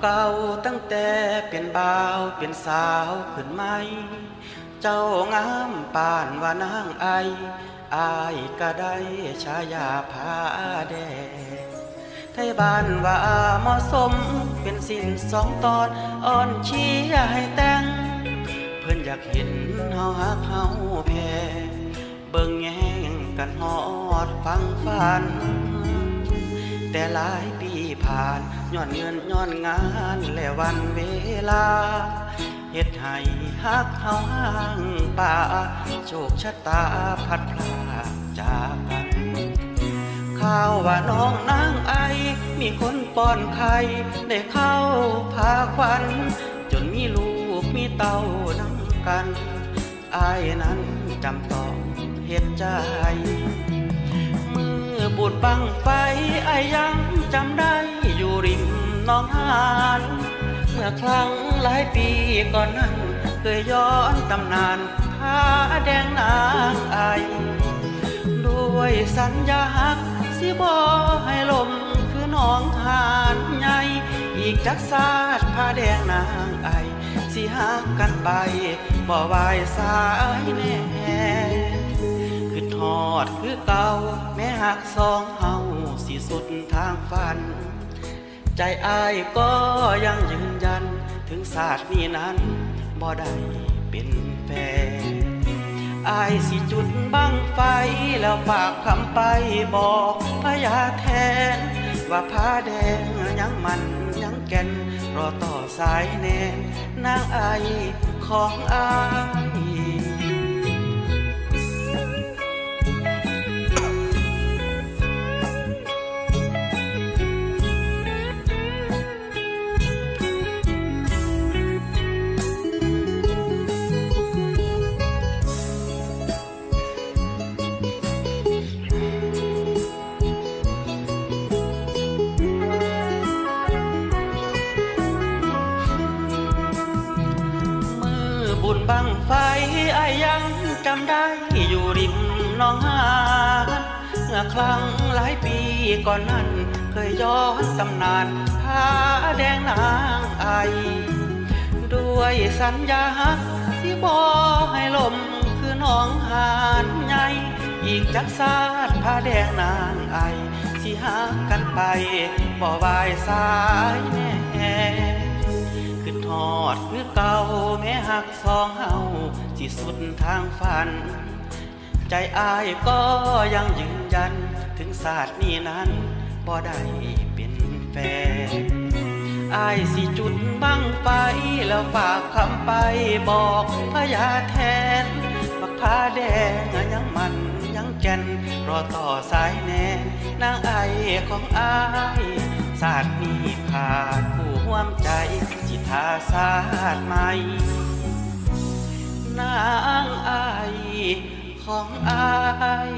เก่าตั้งแต่เป็นบ่าวเป็นสาวขึ้นไหมเจ้างามปานว่านางไออายก็ได้ฉายาผาแดงไทยบ้านว่าเหมาะสมเป็นสิ้นสองตอนอ่อนเชียให้แต่งเพิ่นอยากเห็นเฮาฮักเฮาแพ้เบิ่งแย่งกันฮอดฟังฝันแต่หลายปีผ่านย้อนเงินย้อนงานและวันเวลาเฮ็ดให้ฮักเฮาห่างป่าโชคชะตาพัดพลาดจากกันข่าวว่าน้องนางไอมีคนป้อนไข่ได้เข้าพาควันจนมีลูกมีเต้านำกันอายนั้นจำต้องเฮ็ดใจมือบุญบังไฟอายยังจำได้อยู่ริมหนองหานเมื่อครั้งหลายปีก่อนนั้นเคยย้อนตำนานผาแดงนางไอด้วยสัญญาฮักสิบ่ให้ลมคือหนองหานใหญ่อีกจักศาสตร์ผาแดงนางไอสิฮักกันไปบ่วายสายแน่คือทอดคือเก่าแม้หักสองเฮาสิสุดทางฝันใจอายก็ยังยืนยันถึงศาสตร์นี้นั้นบ่ได้เป็นแฟนอายสิจุดบั้งไฟแล้วฝากคำไปบอกพญาแทนว่าผาแดงยังมันยังแก่นรอต่อสายแนนนางไอของอายบุญบังไฟอายยังจำได้อยู่ริมหนองหานเมื่อครั้งหลายปีก่อนนั้นเคยย้อนตำนานผาแดงนางไอด้วยสัญญาฮักสิบ่ให้ลมคือหนองหานใหญ่อีกจักศาสตร์ผาแดงนางไอสิฮักกันไปบ่วายสายแน่คือทอดคือเก่าแม้หักสองเฮาสิสุดทางฝันใจอายก็ยังยืนยันถึงศาสตร์นี้นั้นบ่ได้เป็นแฟนอายสิจุดบั้งไฟแล้วฝากคำไปบอกพญาแทนบักผาแดงยังมันยังแก่นรอต่อสายแนนนางไอของอายศาสตร์นี้ขาดผู้ร่วมใจจิตาศาสตร์ใหม่นางไอของอาย